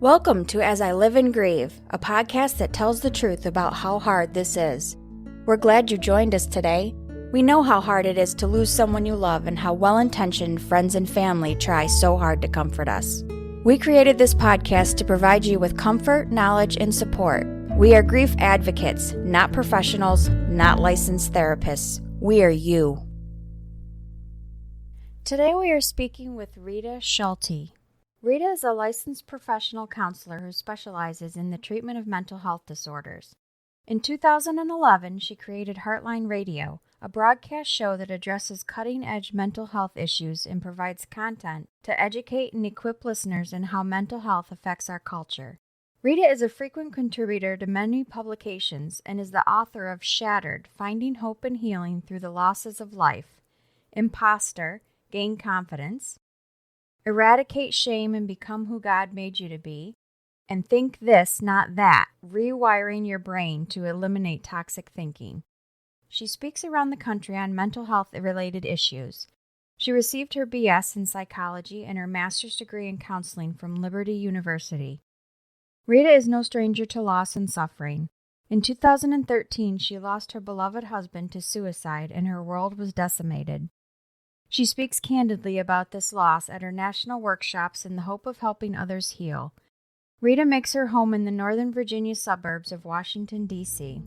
Welcome to As I Live and Grieve, a podcast that tells the truth about how hard this is. We're glad you joined us today. We know how hard it is to lose someone you love and how well-intentioned friends and family try so hard to comfort us. We created this podcast to provide you with comfort, knowledge, and support. We are grief advocates, not professionals, not licensed therapists. We are you. Today we are speaking with Rita Schulte. Rita is a licensed professional counselor who specializes in the treatment of mental health disorders. In 2011, she created Heartline Radio, a broadcast show that addresses cutting-edge mental health issues and provides content to educate and equip listeners in how mental health affects our culture. Rita is a frequent contributor to many publications and is the author of Shattered, Finding Hope and Healing Through the Losses of Life, Imposter, Gain Confidence, Eradicate Shame and Become Who God Made You to Be, and Think This, Not That, Rewiring Your Brain to Eliminate Toxic Thinking. She speaks around the country on mental health-related issues. She received her BS in psychology and her master's degree in counseling from Liberty University. Rita is no stranger to loss and suffering. In 2013, she lost her beloved husband to suicide and her world was decimated. She speaks candidly about this loss at her national workshops in the hope of helping others heal. Rita makes her home in the Northern Virginia suburbs of Washington, D.C.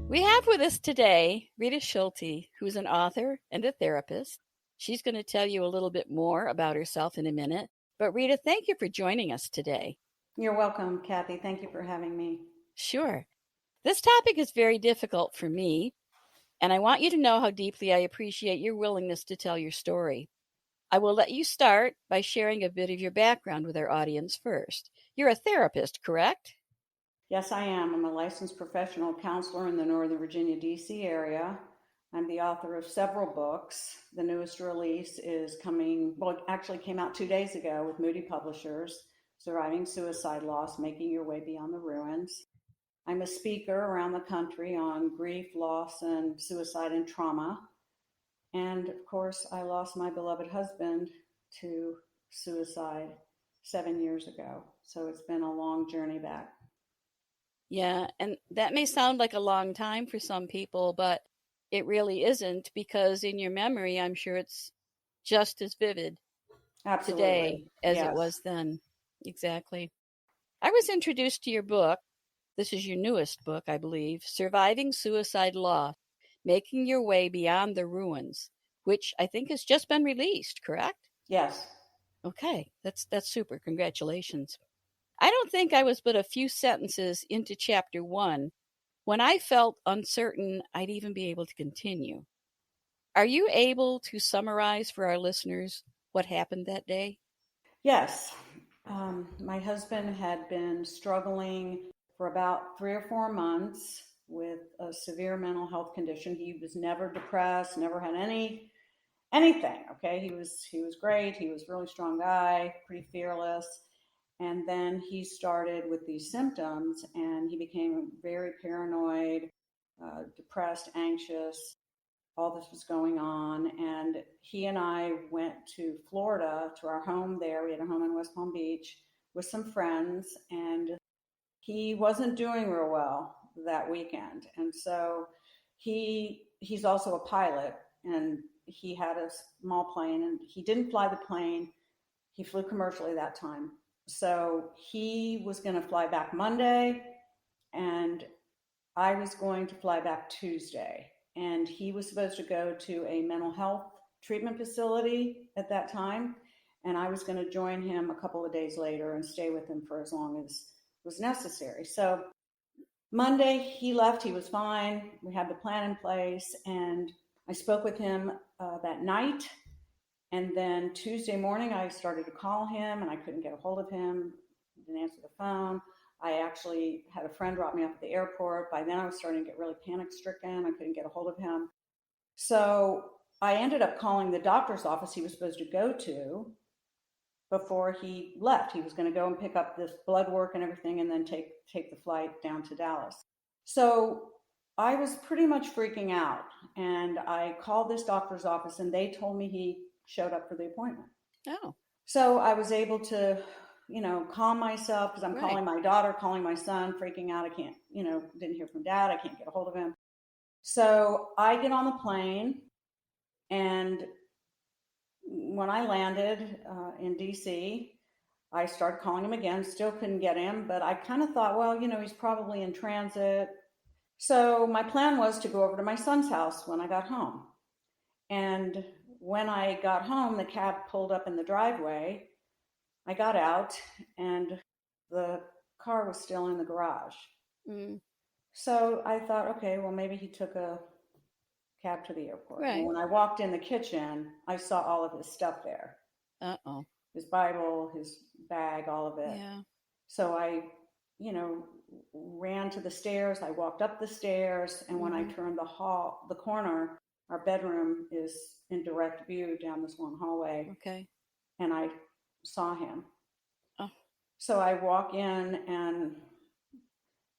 We have with us today Rita Schulte, who's an author and a therapist. She's going to tell you a little bit more about herself in a minute. But Rita, thank you for joining us today. You're welcome, Kathy. Thank you for having me. Sure. This topic is very difficult for me, and I want you to know how deeply I appreciate your willingness to tell your story. I will let you start by sharing a bit of your background with our audience first. You're a therapist, correct? Yes, I am. I'm a licensed professional counselor in the Northern Virginia, D.C. area. I'm the author of several books. The newest release is it actually came out 2 days ago with Moody Publishers, Surviving Suicide Loss, Making Your Way Beyond the Ruins. I'm a speaker around the country on grief, loss, and suicide and trauma. And of course, I lost my beloved husband to suicide 7 years ago. So it's been a long journey back. Yeah, and that may sound like a long time for some people, but it really isn't, because in your memory, I'm sure it's just as vivid today as Yes. it was then. Exactly. I was introduced to your book. This is your newest book, I believe, Surviving Suicide Loss, Making Your Way Beyond the Ruins, which I think has just been released, correct? Yes. Okay, that's super. Congratulations. I don't think I was but a few sentences into chapter 1 when I felt uncertain I'd even be able to continue. Are you able to summarize for our listeners what happened that day? Yes. My husband had been struggling for about 3 or 4 months with a severe mental health condition. He was never depressed, never had anything. Okay, he was great. He was a really strong guy, pretty fearless. And then he started with these symptoms, and he became very paranoid, depressed, anxious. All this was going on, and he and I went to Florida, to our home there. We had a home in West Palm Beach with some friends, and he wasn't doing real well that weekend. And so he's also a pilot, and he had a small plane, and he didn't fly the plane. He flew commercially that time. So he was going to fly back Monday, and I was going to fly back Tuesday. And he was supposed to go to a mental health treatment facility at that time. And I was going to join him a couple of days later and stay with him for as long as was necessary. So Monday he left, he was fine. We had the plan in place, and I spoke with him that night. And then Tuesday morning I started to call him and I couldn't get a hold of him. He didn't answer the phone. I actually had a friend drop me off at the airport. By then I was starting to get really panic stricken. I couldn't get a hold of him. So I ended up calling the doctor's office he was supposed to go to before he left. He was going to go and pick up this blood work and everything and then take the flight down to Dallas. So I was pretty much freaking out. And I called this doctor's office and they told me he showed up for the appointment. Oh. So I was able to, calm myself because I'm Right. calling my daughter, calling my son, freaking out. I can't, didn't hear from dad. I can't get a hold of him. So I get on the plane, and when I landed in DC, I started calling him again. Still couldn't get him, but I kind of thought, well, he's probably in transit. So my plan was to go over to my son's house when I got home. And when I got home, the cab pulled up in the driveway. I got out, and the car was still in the garage. Mm. So I thought, okay, well, maybe he took a cab to the airport. Right. And when I walked in the kitchen, I saw all of his stuff there. Uh-oh. His Bible, his bag, all of it. Yeah. So I, ran to the stairs. I walked up the stairs, and when I turned the corner, our bedroom is in direct view down this long hallway. Okay. And I saw him. Oh. So I walk in, and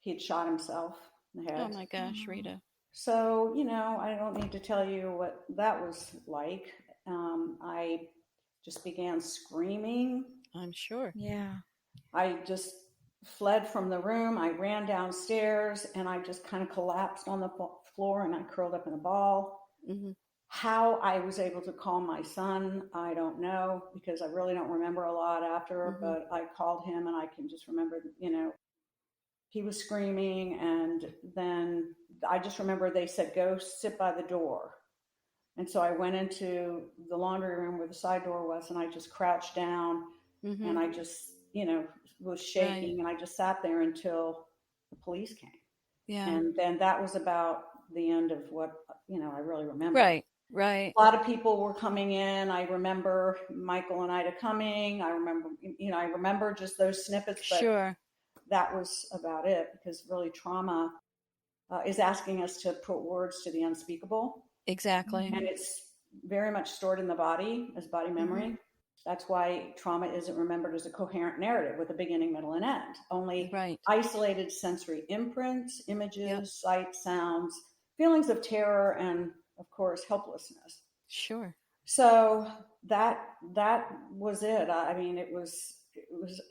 he'd shot himself in the head. Oh my gosh, Rita. So, I don't need to tell you what that was like. I just began screaming. I'm sure. Yeah. I just fled from the room. I ran downstairs, and I just kind of collapsed on the floor, and I curled up in a ball. Mm-hmm. How I was able to call my son, I don't know, because I really don't remember a lot after, but I called him, and I can just remember, he was screaming. And then I just remember they said, go sit by the door. And so I went into the laundry room where the side door was, and I just crouched down, and I just, was shaking. And I just sat there until the police came. Yeah. And then that was about the end of what, I really remember. Right. Right. A lot of people were coming in. I remember Michael and Ida coming. I remember just those snippets. But sure. That was about it, because really trauma is asking us to put words to the unspeakable. Exactly. And it's very much stored in the body as body memory. That's why trauma isn't remembered as a coherent narrative with a beginning, middle, and end. Only isolated sensory imprints, images, sights, sounds, feelings of terror, and of course, helplessness. Sure. So that was it. I mean, it was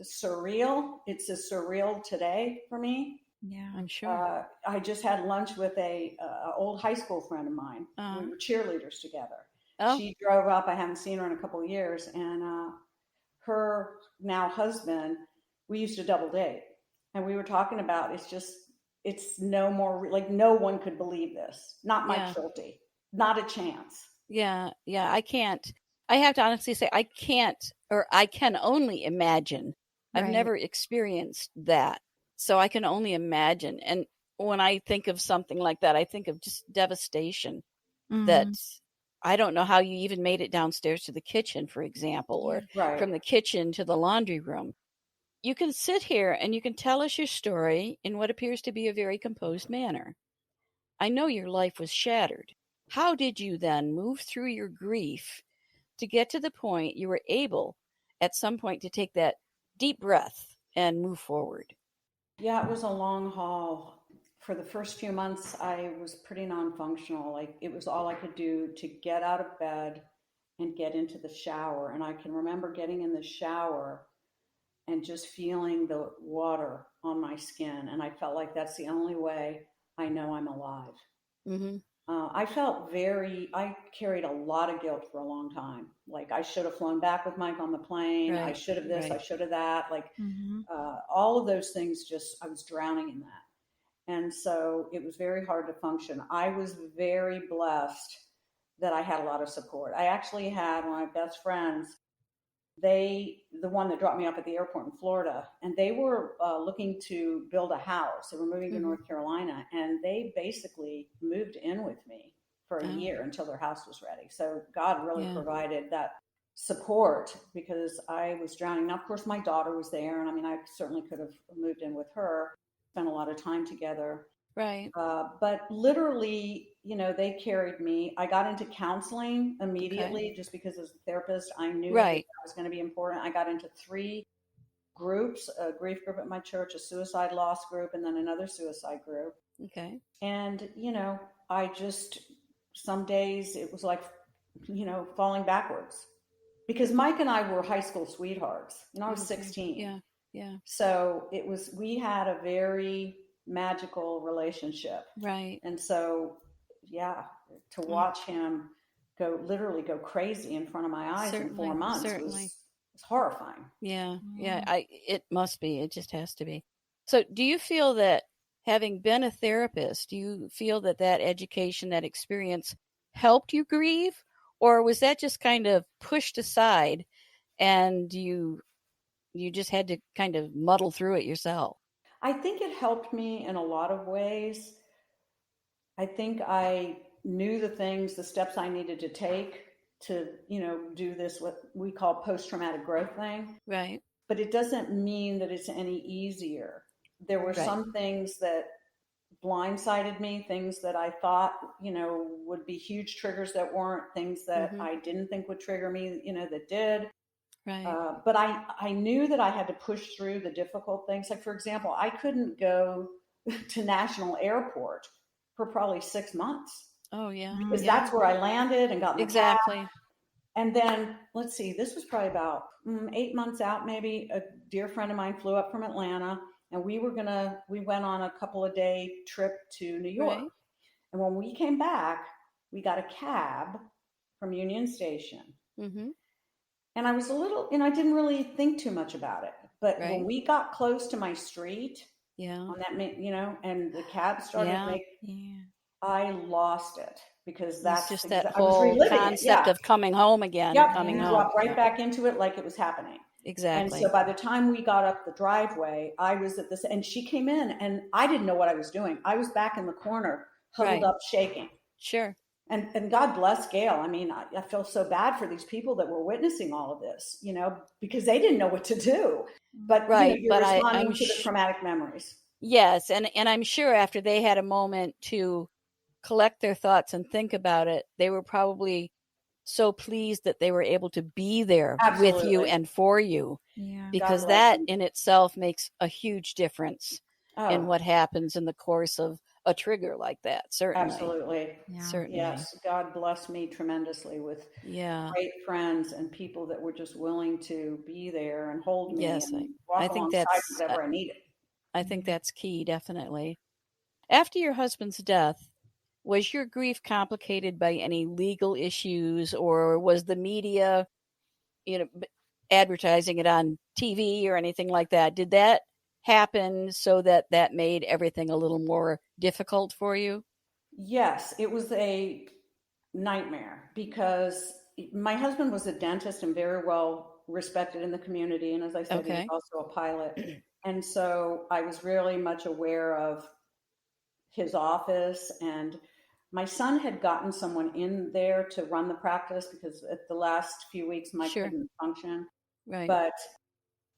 surreal. It's as surreal today for me. Yeah, I'm sure. I just had lunch with a old high school friend of mine. We were cheerleaders together. Oh. She drove up. I haven't seen her in a couple of years, and her now husband, we used to double date, and we were talking about it's no more, like, no one could believe this. Not Mike Schulte. Not a chance. Yeah. I can't. I have to honestly say I can't, or I can only imagine. I've never experienced that. So I can only imagine. And when I think of something like that, I think of just devastation. That I don't know how you even made it downstairs to the kitchen, for example, or from the kitchen to the laundry room. You can sit here and you can tell us your story in what appears to be a very composed manner. I know your life was shattered. How did you then move through your grief to get to the point you were able at some point to take that deep breath and move forward? Yeah, it was a long haul. For the first few months, I was pretty non-functional. Like, it was all I could do to get out of bed and get into the shower. And I can remember getting in the shower and just feeling the water on my skin. And I felt like that's the only way I know I'm alive. I carried a lot of guilt for a long time. Like, I should have flown back with Mike on the plane. I should have this, I should have that. Like, all of those things, I was drowning in that. And so it was very hard to function. I was very blessed that I had a lot of support. I actually had one of my best friends, the one that dropped me off at the airport in Florida, and they were looking to build a house. They were moving to North Carolina, and they basically moved in with me for a year until their house was ready. So God really provided that support, because I was drowning. Now, of course, my daughter was there, and I mean, I certainly could have moved in with her, spent a lot of time together. Right. But literally, they carried me. I got into counseling immediately just because as a therapist, I knew that was going to be important. I got into 3 groups, a grief group at my church, a suicide loss group, and then another suicide group. Okay. And, I just, some days it was like, falling backwards. Because Mike and I were high school sweethearts. I was Okay. 16. Yeah. Yeah. So we had a very magical relationship. Right. And so, yeah, to Mm. watch him literally go crazy in front of my eyes in 4 Certainly. months Certainly. was horrifying. Yeah. Yeah. Mm. It must be. It just has to be. So do you feel that having been a therapist, do you feel that that education, that experience helped you grieve? Or was that just kind of pushed aside and you just had to kind of muddle through it yourself? I think it helped me in a lot of ways. I think I knew the steps I needed to take to, do this, what we call post-traumatic growth thing. Right. But it doesn't mean that it's any easier. There were Right. some things that blindsided me, things that I thought, would be huge triggers that weren't, things that Mm-hmm. I didn't think would trigger me, that did. Right. But I knew that I had to push through the difficult things. Like, for example, I couldn't go to National Airport for probably 6 months Oh, yeah. because Yeah. that's where I landed and got in the cab. Exactly. And then, let's see, this was probably about 8 months out, maybe. A dear friend of mine flew up from Atlanta, and we went on a couple of day trip to New York. Right. And when we came back, we got a cab from Union Station. Mm-hmm. And I was a little, I didn't really think too much about it. But Right. when we got close to my street Yeah. on that, and the cab started Yeah. making, Yeah. I lost it because It's that's just I that was whole reliving it. concept Yeah. of coming home again, Yep. coming You Yeah. home. drop right Yeah. back into it like it was happening. And Exactly. so by the time we got up the driveway, I was at this, and she came in, and I didn't know what I was doing. I was back in the corner, huddled Right. up, shaking. Sure. And God bless Gail. I mean, I feel so bad for these people that were witnessing all of this, because they didn't know what to do. But Right. you're But responding I'm to the traumatic memories. yes, and I'm sure after they had a moment to collect their thoughts and think about it, they were probably so pleased that they were able to be there with you Absolutely. and for you, Yeah. because God bless that them. in itself makes a huge difference in Oh, what happens in the course of a trigger like that. Certainly. absolutely. Yeah. Certainly. Yes. God bless me tremendously with Yeah. great friends and people that were just willing to be there and hold me Yes, and I walk think alongside that's whatever I needed. I think that's key, definitely. After your husband's death, was your grief complicated by any legal issues, or was the media, you know, advertising it on TV or anything like that? Did that happen so that made everything a little more difficult for you? Yes, it was a nightmare because my husband was a dentist and very well respected in the community. And as I said, he was Okay. also a pilot. And so I was really much aware of his office. And my son had gotten someone in there to run the practice because at the last few weeks, Mike Sure. couldn't function. Right. But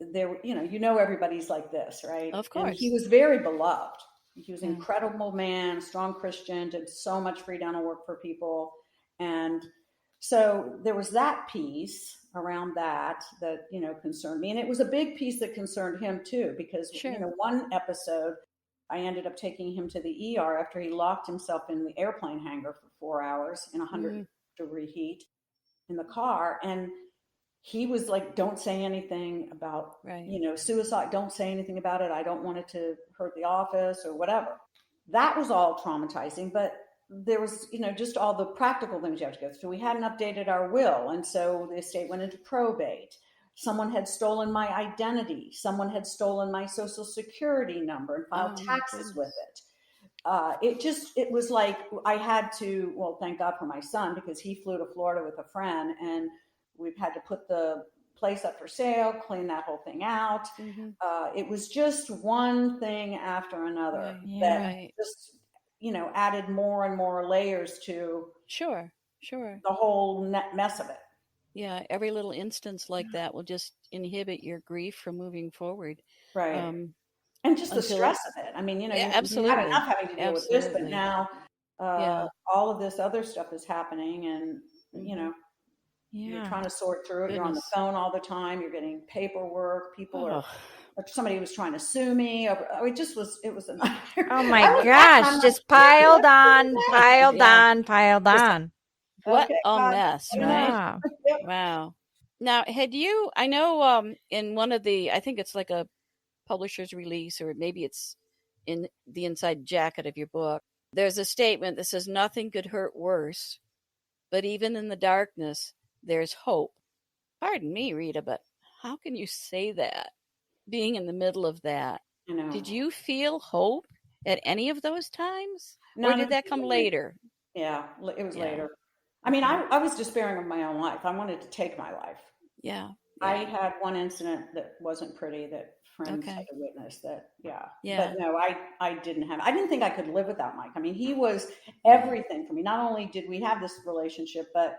there, everybody's like this, right? Of And course. he was very beloved. He was an Yeah. incredible man, strong Christian, did so much free dental work for people. And so there was that piece around that concerned me. And it was a big piece that concerned him too, because, Sure. one episode, I ended up taking him to the ER after he locked himself in the airplane hangar for 4 hours in 100-degree heat in the car. And he was like, don't say anything about, Right. suicide. Don't say anything about it. I don't want it to hurt the office or whatever. That was all traumatizing, but there was, just all the practical things you have to go through. We hadn't updated our will. And so the estate went into probate. Someone had stolen my identity. Someone had stolen my social security number and filed taxes with it. It was like I had to, well, thank God for my son, because he flew to Florida with a friend, and we've had to put the place up for sale, clean that whole thing out. It was just one thing after another that just, added more and more layers to Sure. the whole mess of it. Yeah, every little instance like that will just inhibit your grief from moving forward. Right. And just the until stress of it. I mean, Yeah, you had absolutely. enough having to deal with this, but Absolutely. now Yeah. all of this other stuff is happening, and You're Yeah. trying to sort through it. You're on the Goodness. phone all the time. You're getting paperwork. People are, Oh, somebody was trying to sue me. It just was, it was a nightmare. Oh I my was gosh, I'm like, just "Seriously, piled let's do on, that." piled yeah. on, piled Just on. What okay, a God, mess, let me right? Yeah. Yep. Wow. Now, I know in one of I think it's like a publisher's release, or maybe it's in the inside jacket of your book, there's a statement that says nothing could hurt worse, but even in the darkness, there's hope. Pardon me, Rita, but how can you say that, being in the middle of that? I know. Did you feel hope at any of those times? Or None did of that come it. later? Yeah, it was Yeah. later. I mean, Okay. I was despairing of my own life. I wanted to take my life. Yeah. I Yeah. had one incident that wasn't pretty that friends had Okay. to witness that, yeah. Yeah. But no, I didn't think I could live without Mike. I mean, he was Yeah. everything for me. Not only did we have this relationship, but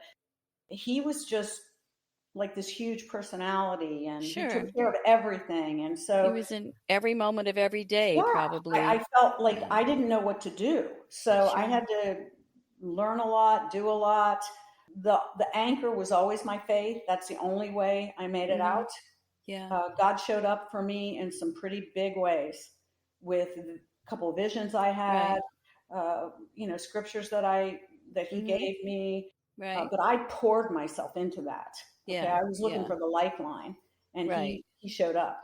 he was just like this huge personality and he Sure. took care of everything. And He so, was in every moment of every day, yeah, probably. I felt like Yeah. I didn't know what to do. So I Sure. had to learn a lot, do a lot. The anchor was always my faith. That's the only way I made it Mm-hmm. out. Yeah. God showed up for me in some pretty big ways with a couple of visions I had, Right. scriptures that He Mm-hmm. gave me. Right. But I poured myself into that. Okay, Yeah. I was looking Yeah. for the lifeline, and Right. He showed up.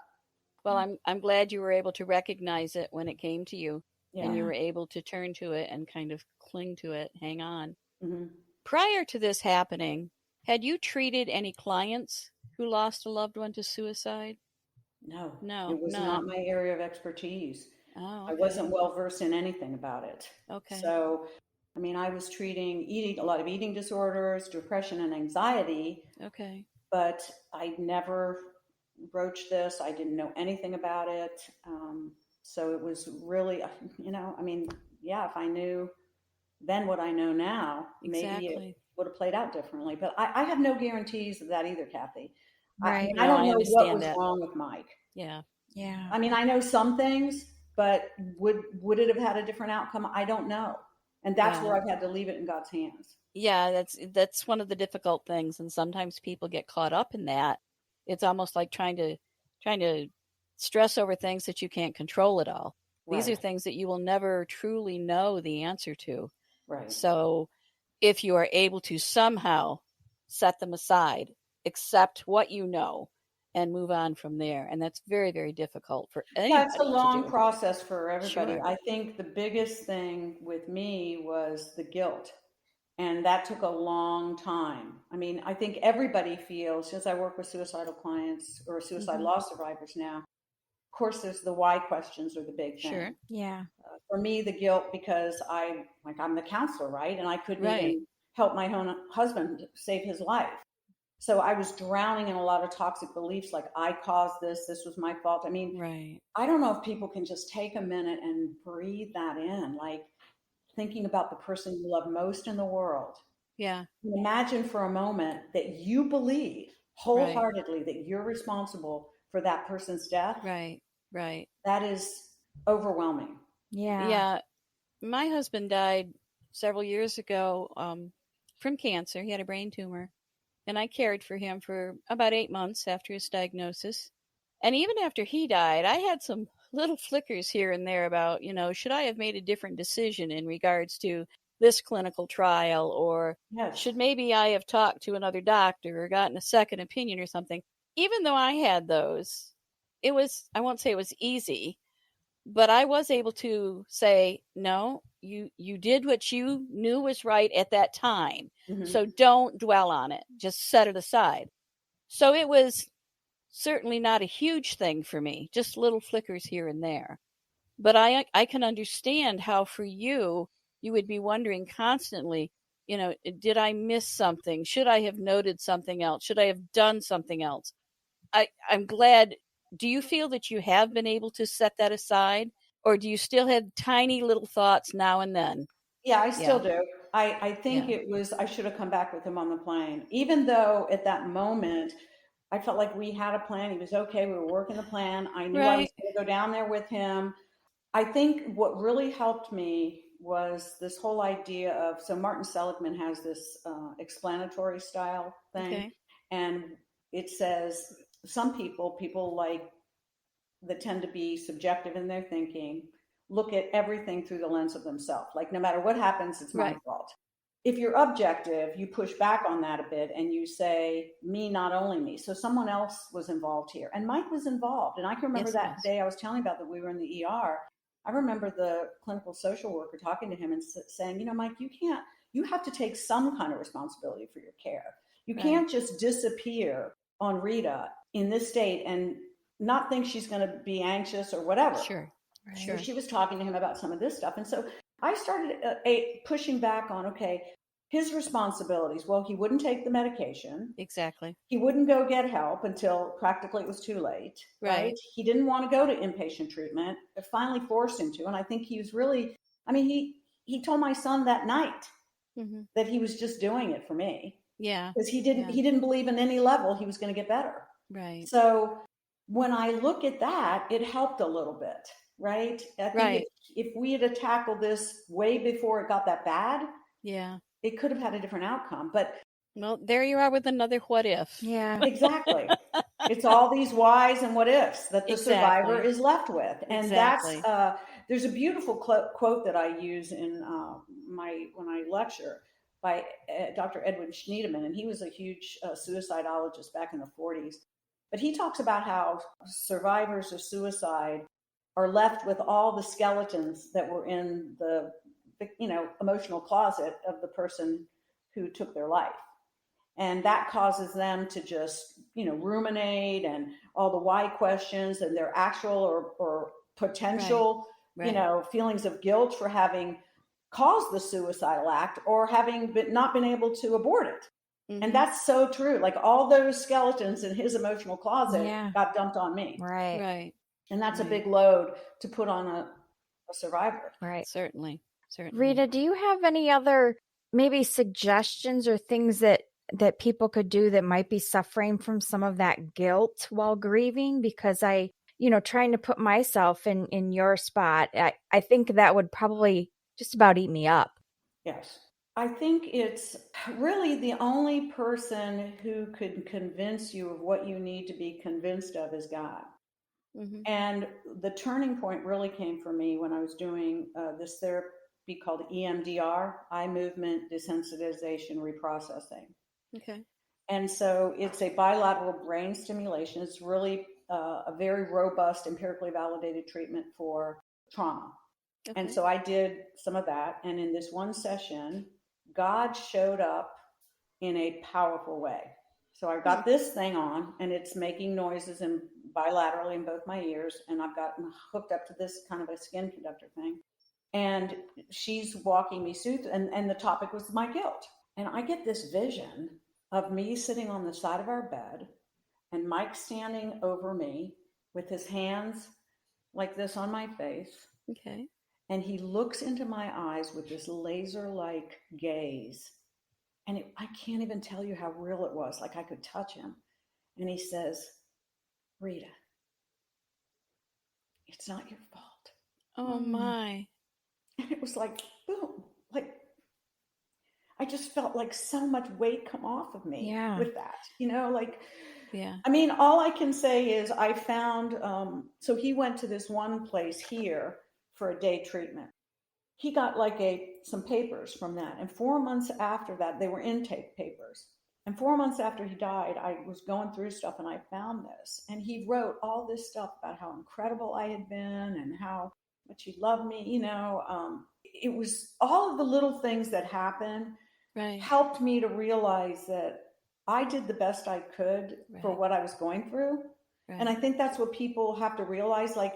Well, I'm glad you were able to recognize it when it came to you, and Yeah. you Yeah. were able to turn to it and kind of cling to it, hang on. Hmm. Prior to this happening, had you treated any clients who lost a loved one to suicide? No, No, it was not none. my area of expertise. Oh, I okay. wasn't well versed in anything about it. Okay. So, I mean, I was treating a lot of eating disorders, depression, and anxiety, Okay. but I never broached this. I didn't know anything about it. So it was really, I mean, yeah, if I knew then what I know now, maybe it Exactly. would have played out differently. But I have no guarantees of that either, Kathy. I Right. mean, I No, don't I know what understand was that. wrong with Mike. Yeah. Yeah. I mean, I know some things, but would it have had a different outcome? I don't know. And that's where Well, I've had to leave it in God's hands. yeah, that's one of the difficult things, and sometimes people get caught up in that. It's almost like trying to stress over things that you can't control at all. These are Right, things that you will never truly know the answer to. right. So, if you are able to somehow set them aside, accept what you know, and move on from there, and that's very, very difficult for Yeah, it's a anybody to long do. process for everybody. Sure. I think the biggest thing with me was the guilt. And that took a long time. I mean, I think everybody feels, since I work with suicidal clients or suicide Hmm. loss survivors now, of course, there's the why questions are the big Sure. thing. Yeah. For me, the guilt because I'm the counselor, right? And I couldn't Right. even help my own husband save his life. So I was drowning in a lot of toxic beliefs like I caused this was my fault. I mean, Right. I don't know if people can just take a minute and breathe that in, like thinking about the person you love most in the world. Yeah. Imagine for a moment that you believe Right. wholeheartedly that you're responsible for that person's death. Right. Right. That is overwhelming. Yeah. Yeah. My husband died several years ago from cancer. He had a brain tumor, and I cared for him for about 8 months after his diagnosis. And even after he died, I had some little flickers here and there about, should I have made a different decision in regards to this clinical trial, or Yes. should maybe I have talked to another doctor or gotten a second opinion or something? Even though I had those, I won't say it was easy, but I was able to say, no, you did what you knew was right at that time. Mm-hmm. So don't dwell on it. Just set it aside. So it was certainly not a huge thing for me, just little flickers here and there. But I can understand how for you would be wondering constantly, did I miss something? Should I have noted something else? Should I have done something else? I'm glad. Do you feel that you have been able to set that aside, or do you still have tiny little thoughts now and then? Yeah, I Yeah. still do. I think Yeah. I should have come back with him on the plane. Even though at that moment, I felt like we had a plan. He was okay. We were working the plan. I knew I was Right. going to go down there with him. I think what really helped me was this whole idea of, so Martin Seligman has this explanatory style thing. Okay. And it says some people like that tend to be subjective in their thinking, look at everything through the lens of themselves. Like no matter what happens, it's my fault. If you're objective, you push back on that a bit and you say, me, not only me. So someone else was involved here. And Mike was involved. And I can remember that day I was telling about that we were in the ER. I remember the clinical social worker talking to him and saying, Mike, you have to take some kind of responsibility for your care. You can't just disappear on Rita in this state and not think she's going to be anxious or whatever. Sure. So she was talking to him about some of this stuff. And so I started pushing back on, okay, his responsibilities. Well, he wouldn't take the medication. Exactly. He wouldn't go get help until practically it was too late. Right. He didn't want to go to inpatient treatment. It finally forced him to. And I think he was really, he told my son that night that he was just doing it for me. Yeah. Because he didn't believe in any level he was going to get better. Right. So when I look at that, it helped a little bit. Right. I think if we had tackled this way before it got that bad, it could have had a different outcome. But well, there you are with another what if. Yeah, exactly. It's all these whys and what ifs that the survivor is left with. And that's there's a beautiful quote that I use in when I lecture by Dr. Edwin Schneedeman, and he was a huge suicidologist back in the 40s. But he talks about how survivors of suicide are left with all the skeletons that were in the emotional closet of the person who took their life. And that causes them to just, ruminate and all the why questions and their actual or potential, feelings of guilt for having caused the suicidal act or having not been able to abort it. And that's so true. Like all those skeletons in his emotional closet got dumped on me. Right. And that's a big load to put on a survivor. Right. Certainly. Rita, do you have any other maybe suggestions or things that people could do that might be suffering from some of that guilt while grieving? Because trying to put myself in your spot, I think that would probably just about eat me up. Yes. I think it's really the only person who could convince you of what you need to be convinced of is God. And the turning point really came for me when I was doing this therapy called EMDR, eye movement desensitization reprocessing. Okay. And so it's a bilateral brain stimulation. It's really a very robust, empirically validated treatment for trauma. Okay. And so I did some of that. And in this one session, God showed up in a powerful way. So I've got this thing on and it's making noises and bilaterally in both my ears. And I've got hooked up to this kind of a skin conductor thing. And she's walking me through, and the topic was my guilt. And I get this vision of me sitting on the side of our bed and Mike standing over me with his hands like this on my face. Okay. And he looks into my eyes with this laser-like gaze. And I can't even tell you how real it was. Like I could touch him. And he says, Rita, it's not your fault. Oh my. And it was like, boom, like I just felt like so much weight come off of me with that, all I can say is I found, so he went to this one place here for a day treatment. He got some papers from that. And 4 months after that, they were intake papers. And 4 months after he died, I was going through stuff and I found this. And he wrote all this stuff about how incredible I had been and how much he loved me. It was all of the little things that happened helped me to realize that I did the best I could for what I was going through. And I think that's what people have to realize, like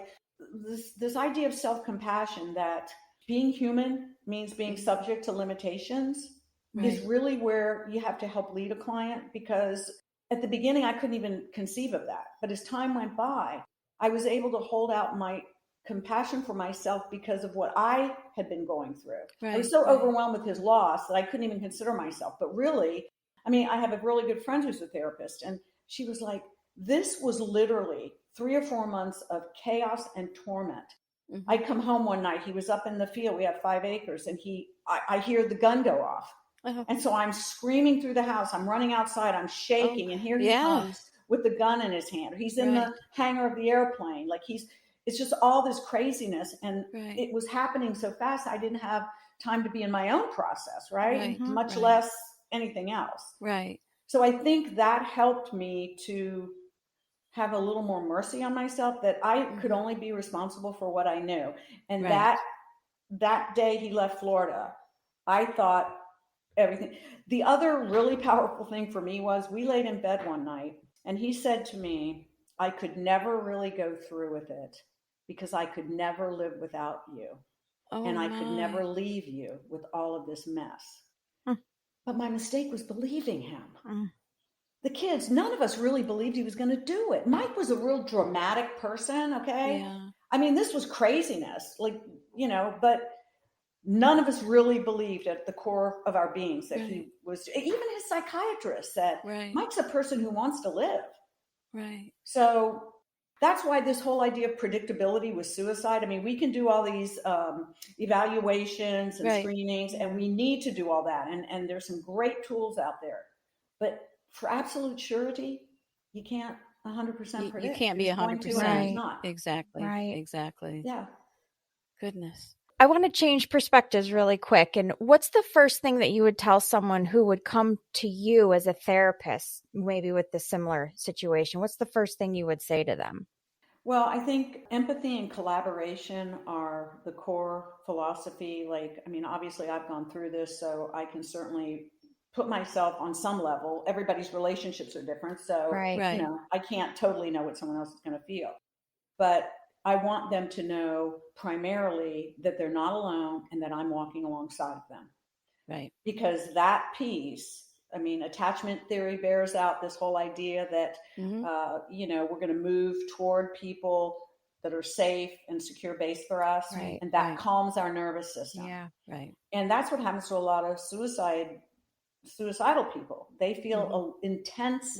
this idea of self-compassion, that being human means being subject to limitations is really where you have to help lead a client. Because at the beginning, I couldn't even conceive of that. But as time went by, I was able to hold out my compassion for myself because of what I had been going through. I was so overwhelmed with his loss that I couldn't even consider myself. But really, I have a really good friend who's a therapist, and she was like, this was literally 3 or 4 months of chaos and torment Mm-hmm. I'd come home one night. He was up in the field. We have 5 acres, and I hear the gun go off. Uh-huh. And so I'm screaming through the house. I'm running outside. I'm shaking. And here he comes with the gun in his hand. He's in the hangar of the airplane. Like it's just all this craziness. And it was happening so fast. I didn't have time to be in my own process, right? Much less anything else. Right. So I think that helped me to have a little more mercy on myself, that I could only be responsible for what I knew. And that day he left Florida, I thought everything. The other really powerful thing for me was, we laid in bed one night and he said to me, I could never really go through with it because I could never live without you. And I could never leave you with all of this mess. But my mistake was believing him. The kids, none of us really believed he was going to do it. Mike was a real dramatic person, okay? Yeah. I mean, this was craziness, like, but none of us really believed at the core of our beings that he was. Even his psychiatrist said, Mike's a person who wants to live. Right. So that's why this whole idea of predictability with suicide, I mean, we can do all these evaluations and screenings, and we need to do all that. And there's some great tools out there. But for absolute surety, you can't 100% predict. You can't be 100%. Not. Exactly. Right. Exactly. Yeah. Goodness. I want to change perspectives really quick. And what's the first thing that you would tell someone who would come to you as a therapist, maybe with the similar situation? What's the first thing you would say to them? Well, I think empathy and collaboration are the core philosophy. Like, I mean, obviously I've gone through this, so I can certainly put myself on some level. Everybody's relationships are different. So, I can't totally know what someone else is going to feel. But I want them to know primarily that they're not alone and that I'm walking alongside of them. Right. Because that piece, I mean, attachment theory bears out this whole idea that, we're going to move toward people that are safe and secure base for us. Right. And that calms our nervous system. Yeah. Right. And that's what happens to a lot of suicidal people. They feel intense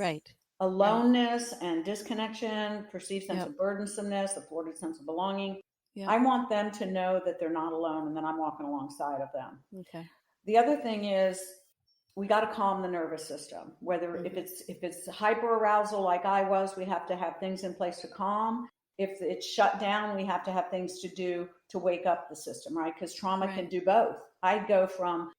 aloneness and disconnection, perceived sense of burdensomeness, a thwarted sense of belonging. I want them to know that they're not alone and that I'm walking alongside of them. Okay. The other thing is, we got to calm the nervous system. Whether if it's hyperarousal like I was, we have to have things in place to calm. If it's shut down, we have to have things to do to wake up the system, right? Because trauma can do both. I'd go from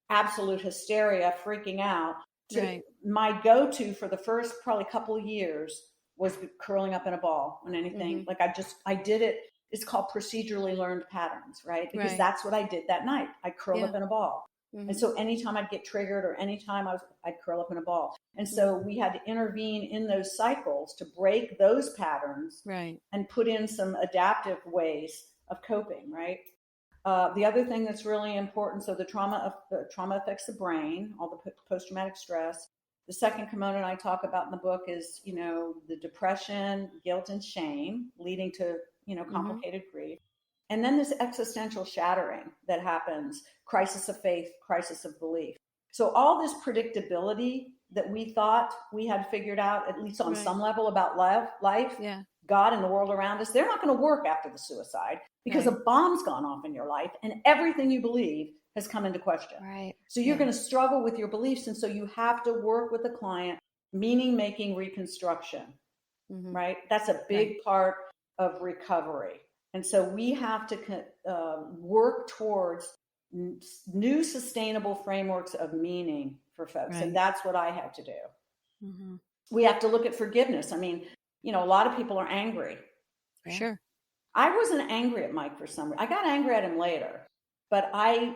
absolute hysteria, freaking out, to my go-to for the first probably couple of years was curling up in a ball on anything. Like I did it. It's called procedurally learned patterns, right? Because that's what I did that night. I curled up in a ball. And so anytime I'd get triggered or anytime I'd curl up in a ball. And so we had to intervene in those cycles to break those patterns and put in some adaptive ways of coping, right? The other thing that's really important, so the trauma affects the brain, all the post-traumatic stress. The second component I talk about in the book is, the depression, guilt, and shame leading to, complicated grief. And then this existential shattering that happens, crisis of faith, crisis of belief. So all this predictability that we thought we had figured out, at least on some level, about life, God and the world around us, they're not going to work after the suicide because a bomb's gone off in your life and everything you believe has come into question. Right. So you're going to struggle with your beliefs. And so you have to work with the client, meaning-making reconstruction, right? That's a big part of recovery. And so we have to work towards new sustainable frameworks of meaning for folks. And that's what I had to do. We have to look at forgiveness. I mean, a lot of people are angry. Sure. I wasn't angry at Mike for some reason. I got angry at him later, but I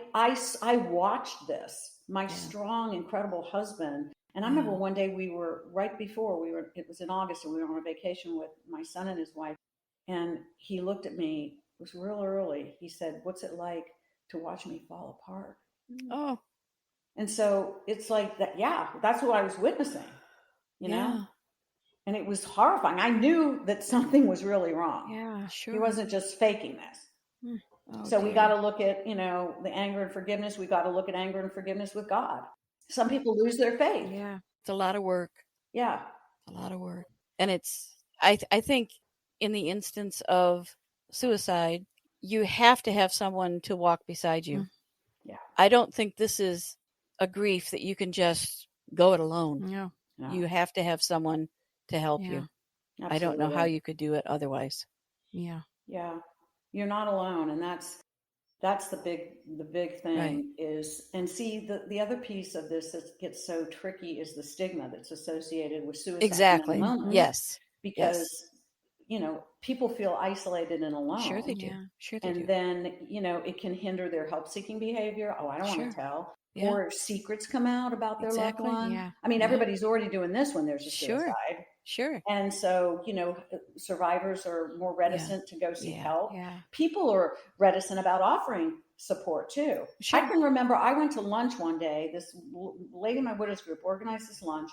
watched this, my strong, incredible husband. And I remember one day it was in August, and we were on a vacation with my son and his wife. And he looked at me, it was real early. He said, "What's it like to watch me fall apart?" Oh. And so it's like that. Yeah, that's what I was witnessing, you know? And it was horrifying. I knew that something was really wrong. Yeah, sure. He wasn't just faking this. So we got to look at, the anger and forgiveness. We got to look at anger and forgiveness with God. Some people lose their faith. Yeah. It's a lot of work. Yeah. A lot of work. And it's, I think in the instance of suicide, you have to have someone to walk beside you. Yeah. I don't think this is a grief that you can just go it alone. No. No. You have to have someone to help Yeah. you. Absolutely. I don't know how you could do it otherwise. Yeah. Yeah. You're not alone. And that's the big thing Right. is, and see, the other piece of this that gets so tricky is the stigma that's associated with suicide Exactly. in the moment. Yes. Because, Yes. People feel isolated and alone. Sure they do. Yeah. Sure they And do. then, it can hinder their help-seeking behavior. Oh, I don't want Sure. to tell. Yeah. Or secrets come out about their Exactly. loved one. Yeah. I mean, Yeah. everybody's already doing this when there's a Sure. suicide. Sure. And so, survivors are more reticent to go seek Yeah. help. Yeah. People are reticent about offering support too. Sure. I can remember I went to lunch one day. This lady in my widows group organized this lunch,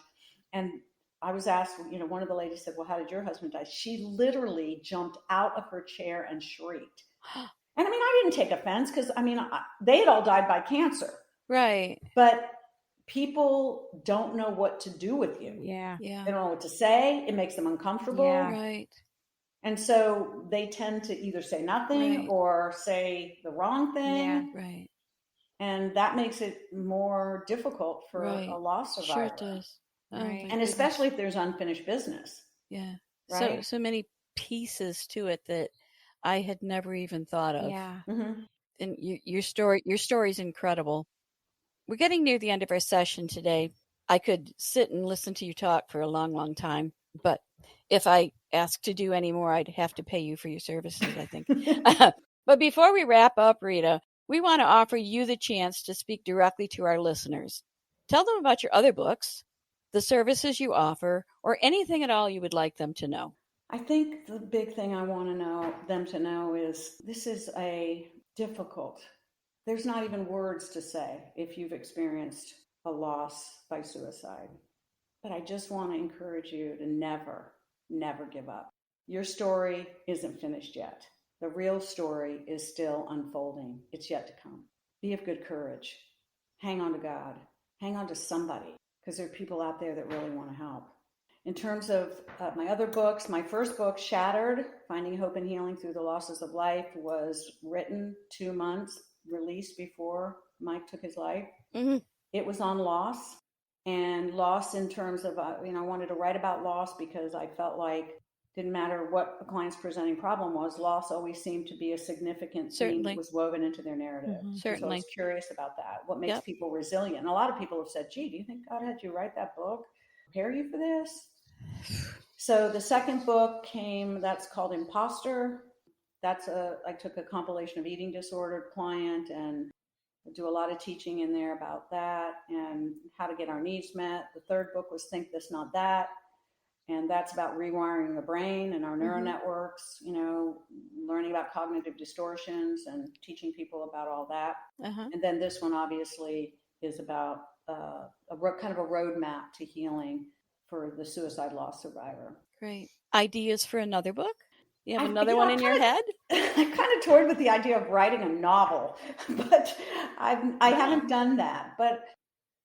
and I was asked, one of the ladies said, "Well, how did your husband die?" She literally jumped out of her chair and shrieked. And I mean, I didn't take offense because they had all died by cancer. Right. But people don't know what to do with you. Yeah. Yeah. They don't know what to say. It makes them uncomfortable. Yeah. Right. And so they tend to either say nothing Right. or say the wrong thing. Yeah. Right. And that makes it more difficult for Right. a loss survivor. Sure it does. Oh, Right. my And goodness. especially if there's unfinished business. Yeah. Right? So many pieces to it that I had never even thought of. Yeah. Mm-hmm. And your story is incredible. We're getting near the end of our session today. I could sit and listen to you talk for a long, long time, but if I asked to do any more, I'd have to pay you for your services, I think. But before we wrap up, Rita, we want to offer you the chance to speak directly to our listeners. Tell them about your other books, the services you offer, or anything at all you would like them to know. I think the big thing I want them to know is this is there's not even words to say if you've experienced a loss by suicide. But I just want to encourage you to never, never give up. Your story isn't finished yet. The real story is still unfolding. It's yet to come. Be of good courage. Hang on to God. Hang on to somebody, because there are people out there that really want to help. In terms of my other books, my first book, Shattered, Finding Hope and Healing Through the Losses of Life, was written 2 months, released before Mike took his life. Mm-hmm. It was on loss, and loss in terms of, I wanted to write about loss because I felt like didn't matter what the client's presenting problem was, loss always seemed to be a significant theme that was woven into their narrative. Mm-hmm. Certainly. So I was curious about that. What makes people resilient? And a lot of people have said, gee, do you think God had you write that book? Prepare you for this? So the second book that's called Imposter. I took a compilation of eating disordered client and do a lot of teaching in there about that and how to get our needs met. The third book was Think This, Not That. And that's about rewiring the brain and our neural networks, learning about cognitive distortions and teaching people about all that. Uh-huh. And then this one obviously is about kind of a roadmap to healing for the suicide loss survivor. Great. Ideas for another book? You have another one in your head? I kind of toyed with the idea of writing a novel, but I haven't done that. But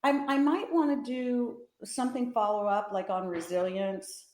I might want to do something follow up, like on resilience,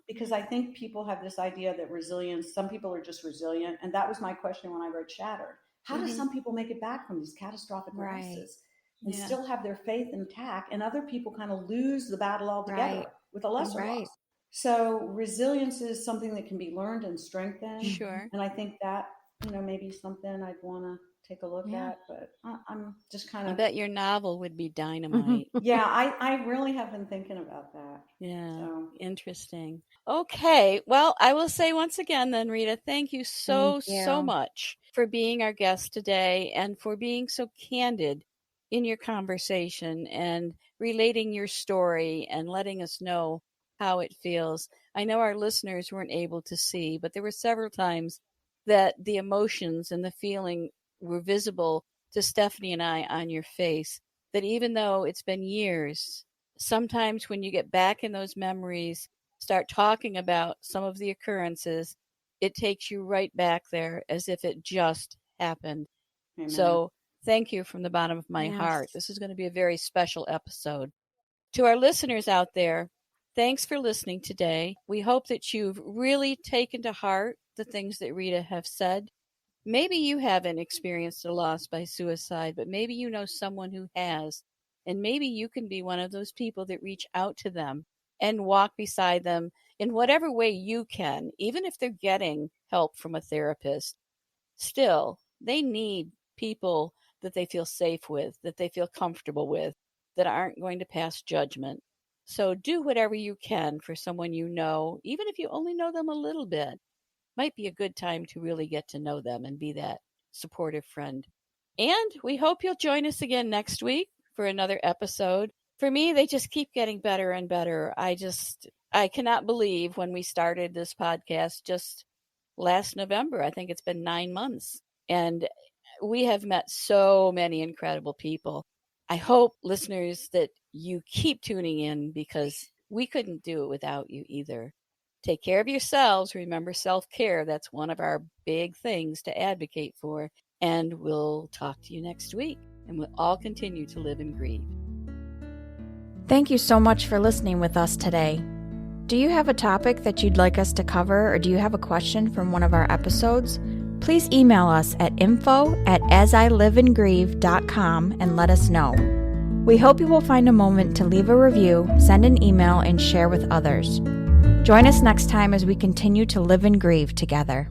because I think people have this idea that resilience, some people are just resilient. And that was my question when I wrote Shattered. How do some people make it back from these catastrophic losses and still have their faith intact? And other people kind of lose the battle altogether with a lesser loss. So resilience is something that can be learned and strengthened. Sure. And I think that, maybe something I'd want to take a look at, but I'm just kind of... I bet your novel would be dynamite. Yeah, I really have been thinking about that. Yeah, so. Interesting. Okay, well, I will say once again then, Rita, thank you so much for being our guest today and for being so candid in your conversation and relating your story and letting us know how it feels. I know our listeners weren't able to see, but there were several times that the emotions and the feeling were visible to Stephanie and I on your face, that even though it's been years, sometimes when you get back in those memories, start talking about some of the occurrences, it takes you right back there as if it just happened. Amen. So thank you from the bottom of my heart. This is going to be a very special episode. To our listeners out there, thanks for listening today. We hope that you've really taken to heart the things that Rita have said. maybe you haven't experienced a loss by suicide, but maybe you know someone who has. And maybe you can be one of those people that reach out to them and walk beside them in whatever way you can, even if they're getting help from a therapist. Still, they need people that they feel safe with, that they feel comfortable with, that aren't going to pass judgment. So do whatever you can for someone you know, even if you only know them a little bit. Might be a good time to really get to know them and be that supportive friend. And we hope you'll join us again next week for another episode. For me, they just keep getting better and better. I cannot believe when we started this podcast just last November. I think it's been 9 months. And we have met so many incredible people. I hope, listeners, that you keep tuning in because we couldn't do it without you either. Take care of yourselves. Remember self-care. That's one of our big things to advocate for. And we'll talk to you next week. And we'll all continue to live and grieve. Thank you so much for listening with us today. Do you have a topic that you'd like us to cover, or do you have a question from one of our episodes? Please email us at info@asiliveandgrieve.com and let us know. We hope you will find a moment to leave a review, send an email, and share with others. Join us next time as we continue to live and grieve together.